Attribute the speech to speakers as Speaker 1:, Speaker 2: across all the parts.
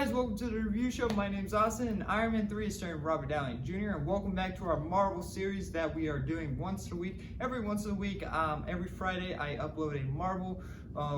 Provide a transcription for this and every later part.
Speaker 1: guys, welcome to the review show. My name's Austin, and Iron Man 3 is starring Robert Downey Jr. And welcome back to our Marvel series that we are doing once a week. Every once a week, every Friday, I upload a Marvel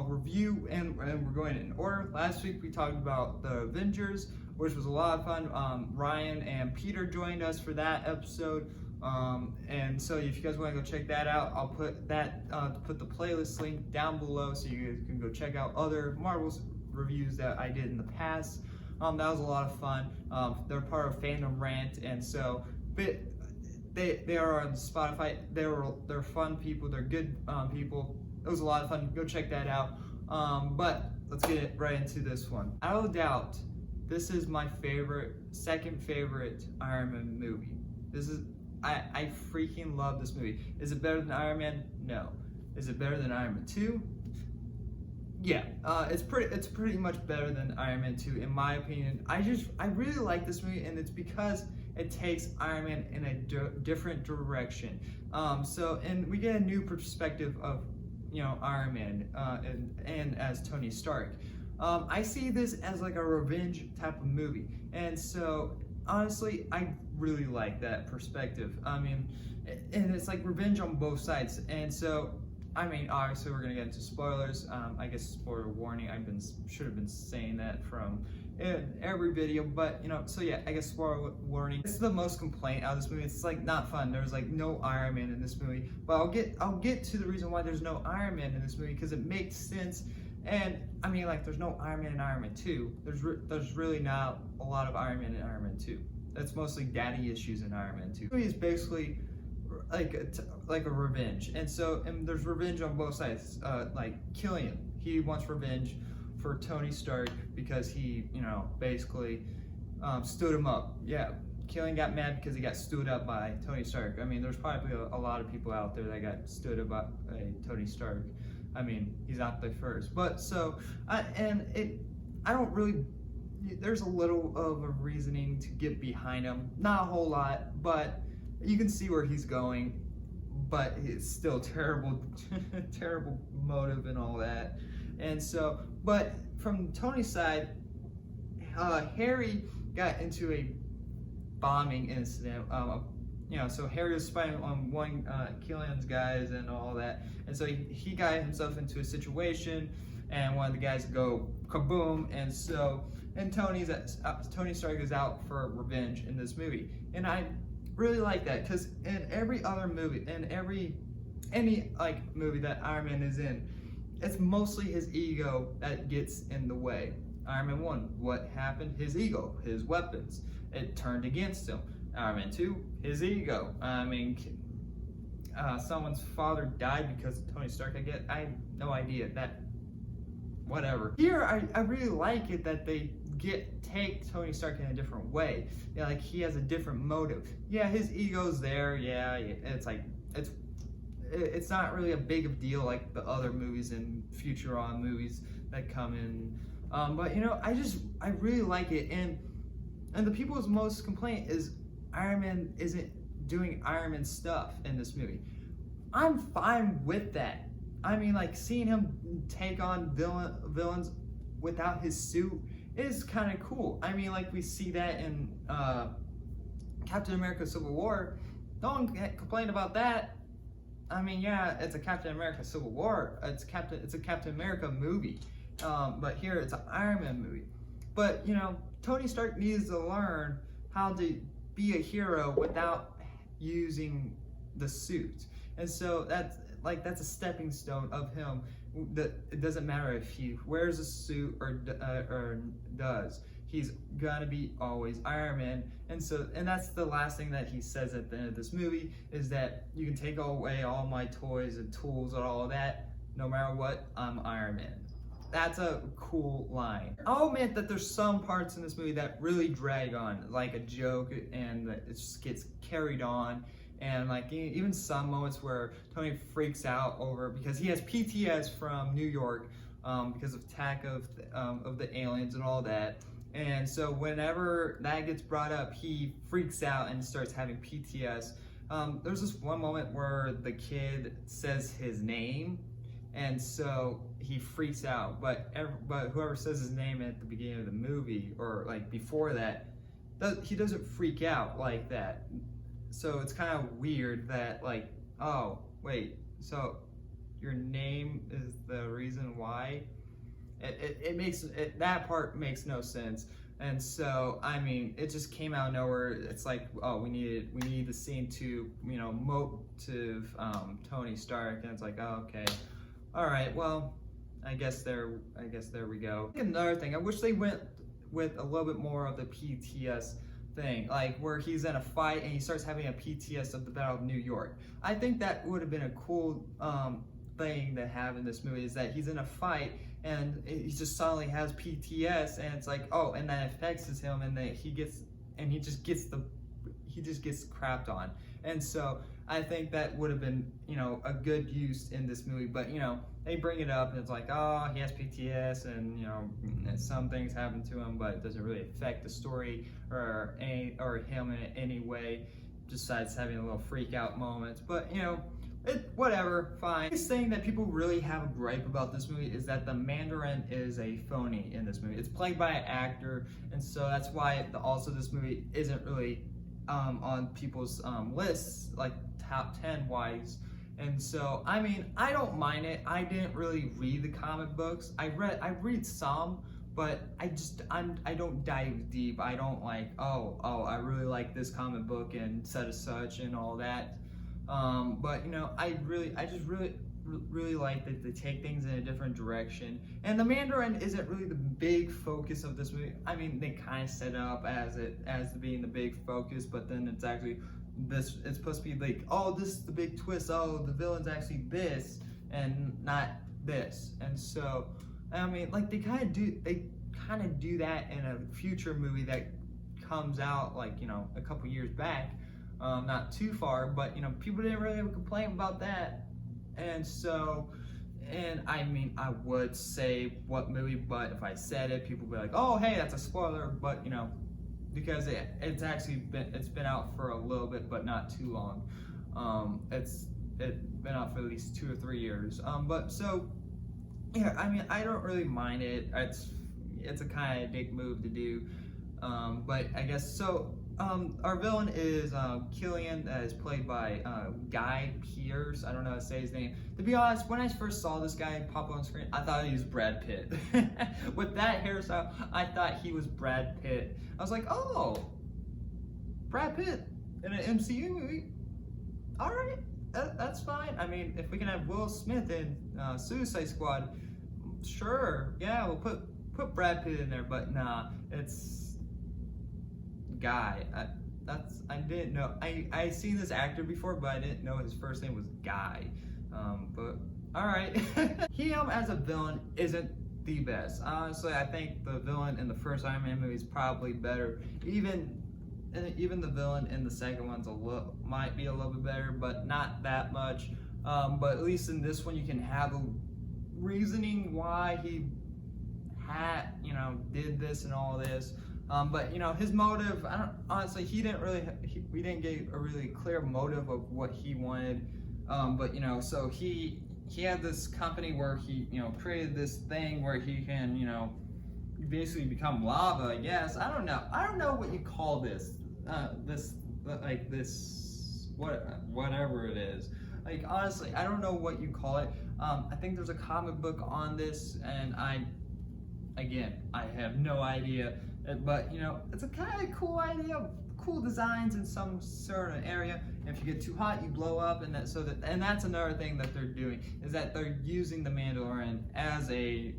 Speaker 1: review, and we're going in order. Last week, we talked about the Avengers, which was a lot of fun. Ryan and Peter joined us for that episode. And so if you guys want to go check that out, I'll put the playlist link down below so you guys can go check out other Marvel's reviews that I did in the past. That was a lot of fun. They're part of Fandom Rant, and so they are on Spotify. They're fun people. They're good people. It was a lot of fun. Go check that out. But let's get right into this one. Without a doubt, this is my second favorite Iron Man movie. I freaking love this movie. Is it better than Iron Man? No. Is it better than Iron Man 2? Yeah, it's pretty much better than Iron Man 2 in my opinion. I really like this movie, and it's because it takes Iron Man in a different direction. And we get a new perspective of Iron Man and as Tony Stark. I see this as like a revenge type of movie, and so honestly, I really like that perspective. I mean, and it's like revenge on both sides, and so. I mean, obviously we're gonna get into spoilers. I guess spoiler warning. Should have been saying that from every video, but so yeah, I guess spoiler warning. This is the most complaint out of this movie. It's like not fun. There's like no Iron Man in this movie, but I'll get to the reason why there's no Iron Man in this movie, because it makes sense. And I mean, like, there's no Iron Man in Iron Man 2. There's really not a lot of Iron Man in Iron Man 2. That's mostly daddy issues in Iron Man 2. The movie is basically like a revenge, and there's revenge on both sides. Like Killian, he wants revenge for Tony Stark because he basically stood him up. Yeah, Killian got mad because he got stood up by Tony Stark. I mean, there's probably a lot of people out there that got stood up by Tony Stark. I mean, he's not the first, but I don't really. There's a little of a reasoning to get behind him, not a whole lot, but you can see where he's going, but it's still terrible motive and all that. And so, but from Tony's side, Harry got into a bombing incident. So Harry was spying on Killian's guys and all that, and so he got himself into a situation, and one of the guys go kaboom, and Tony Stark is out for revenge in this movie, and I really like that, because in every other movie, any movie that Iron Man is in, it's mostly his ego that gets in the way. Iron Man 1, what happened? His ego, his weapons, it turned against him. Iron Man 2, his ego. I mean, someone's father died because of Tony Stark. I have no idea that. Whatever. Here, I really like it that they take Tony Stark in a different way. Yeah, like he has a different motive. Yeah, his ego's there. Yeah, it's like it's not really a big of deal like the other movies and Future-on movies that come in. But I really like it, and the people's most complaint is Iron Man isn't doing Iron Man stuff in this movie. I'm fine with that. I mean, like, seeing him take on villains without his suit is kind of cool. I mean, like, we see that in Captain America Civil War. No one complained about that. I mean, yeah, it's a Captain America Civil War. It's a Captain America movie. But here it's an Iron Man movie. But, Tony Stark needs to learn how to be a hero without using the suit. And so that's a stepping stone of him. That it doesn't matter if he wears a suit or does. He's gotta be always Iron Man. And that's the last thing that he says at the end of this movie, is that you can take away all my toys and tools and all of that. No matter what, I'm Iron Man. That's a cool line. I'll admit that there's some parts in this movie that really drag on, like a joke, and it just gets carried on. And like even some moments where Tony freaks out over, because he has PTS from New York because of attack of the aliens and all that. And so whenever that gets brought up, he freaks out and starts having PTS. There's this one moment where the kid says his name, and so he freaks out. But whoever says his name at the beginning of the movie or like before that, he doesn't freak out like that. So it's kind of weird that like, oh wait, so your name is the reason why. That part makes no sense. And so I mean, it just came out of nowhere. It's like, oh, we need the scene to, you know, motive Tony Stark, and it's like, oh, okay, all right, well, I guess there we go. Another thing, I wish they went with a little bit more of the PTS thing, like where he's in a fight and he starts having a PTS of the Battle of New York. I think that would have been a cool thing to have in this movie, is that he's in a fight and he just suddenly has PTS, and it's like, oh, and that affects him, and that he just gets crapped on. And so I think that would have been, you know, a good use in this movie. But you know, they bring it up and it's like, oh, he has PTS, and you know, some things happen to him, but it doesn't really affect the story or him in any way, besides having a little freak out moments. But you know, whatever, fine. The thing that people really have a gripe about this movie is that the Mandarin is a phony in this movie. It's played by an actor, and so that's why also this movie isn't really on people's lists, like top 10 wise. And so I mean, I don't mind it. I didn't really read the comic books. I read some, but I don't dive deep. I don't like, oh, I really like this comic book and such and all that. But you know, I just really like that they take things in a different direction. And the Mandarin isn't really the big focus of this movie. I mean, they kind of set it up as being the big focus, but then it's actually this. It's supposed to be like, oh, this is the big twist. Oh, the villain's actually this and not this. And so, I mean, like they kind of do that in a future movie that comes out, like, you know, a couple years back. Not too far, but you know, people didn't really have a complaint about that. And so, and I mean, I would say what movie, but if I said it, people would be like, oh, hey, that's a spoiler. But you know, because it's been out for a little bit, but not too long. It's been out for at least 2 or 3 years. But so, yeah, I mean, I don't really mind it. It's a kind of dick move to do. But I guess so. Our villain is Killian, that is played by Guy Pearce. I don't know how to say his name. To be honest, when I first saw this guy pop on screen, I thought he was Brad Pitt. With that hairstyle, I thought he was Brad Pitt. I was like, oh, Brad Pitt in an MCU movie? All right, that's fine. I mean, if we can have Will Smith in Suicide Squad, sure, yeah, we'll put Brad Pitt in there. But nah, it's Guy. I didn't know. I seen this actor before, but I didn't know his first name was Guy. But all right. Him as a villain isn't the best. Honestly, I think the villain in the first Iron Man movie is probably better. Even the villain in the second one's might be a little bit better, but not that much. But at least in this one, you can have a reasoning why he did this and all this. But you know, his motive, honestly, we didn't get a really clear motive of what he wanted. But you know, so he had this company where he, you know, created this thing where he can, you know, basically become lava, I guess. I don't know what you call this. Whatever it is. Like, honestly, I don't know what you call it. I think there's a comic book on this, and I have no idea. But you know, it's a kind of cool idea, cool designs in some certain area. If you get too hot, you blow up, and that's another thing that they're doing, is that they're using the Mandalorian as a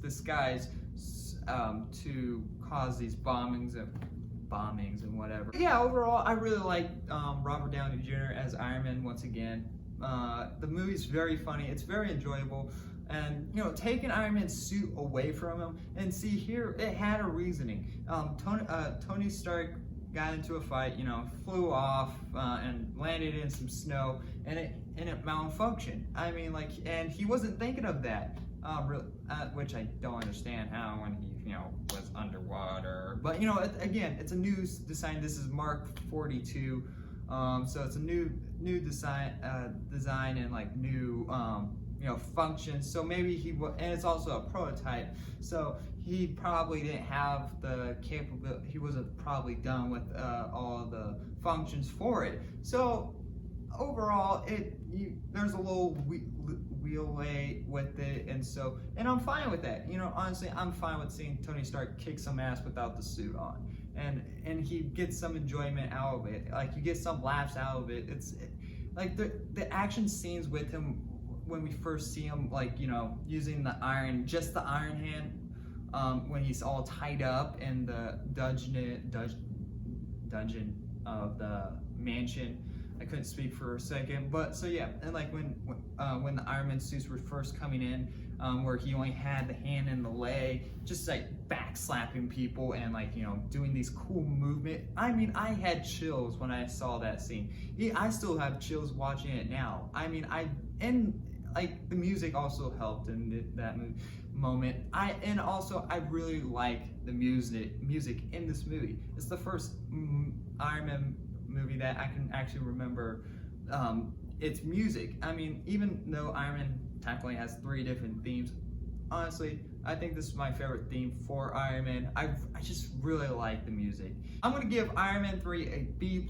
Speaker 1: disguise to cause these bombings and whatever. Yeah, overall, I really like Robert Downey Jr. as Iron Man once again. The movie's very funny. It's very enjoyable. And you know, taking Iron Man's suit away from him, and see here, it had a reasoning. Tony Stark got into a fight, you know, flew off and landed in some snow, and it malfunctioned. I mean, like, and he wasn't thinking of that, which I don't understand how when he, you know, was underwater. But you know, again, it's a new design. This is Mark 42. So it's a new design and like new functions. So maybe and it's also a prototype. So he probably didn't have the capability. He wasn't probably done with all the functions for it. So overall, there's a little wheelway with it, and I'm fine with that. Honestly, I'm fine with seeing Tony Stark kick some ass without the suit on, and he gets some enjoyment out of it. Like, you get some laughs out of it. Like the action scenes with him when we first see him, like, using just the Iron Hand, when he's all tied up in the dungeon of the mansion. I couldn't speak for a second, but so yeah, and like when the Iron Man suits were first coming in, where he only had the hand and the leg, just like backslapping people and like doing these cool movement. I mean, I had chills when I saw that scene. I still have chills watching it now. I mean, like the music also helped in that moment. I really like the music in this movie. It's the first Iron Man movie that I can actually remember its music. I mean, even though Iron Man technically has 3 different themes, honestly, I think this is my favorite theme for Iron Man. I just really like the music. I'm gonna give Iron Man 3 a B+.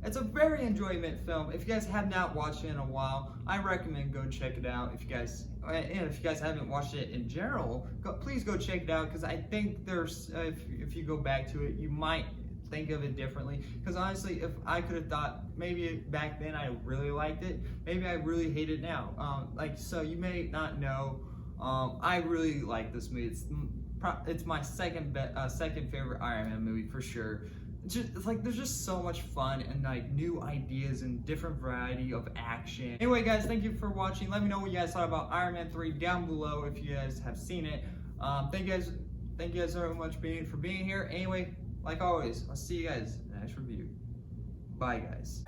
Speaker 1: It's a very enjoyment film. If you guys have not watched it in a while, I recommend go check it out. If you guys haven't watched it in general, please go check it out, because I think there's if you go back to it, you might think of it differently. Because honestly, if I could have thought maybe back then I really liked it, maybe I really hate it now. So you may not know, I really like this movie. It's my second favorite Iron Man movie for sure. It's like there's just so much fun and like new ideas and different variety of action. Anyway, guys, thank you for watching. Let me know what you guys thought about Iron Man 3 down below if you guys have seen it. Thank you guys so much for being here. Anyway, like always, I'll see you guys in the next review. Bye, guys.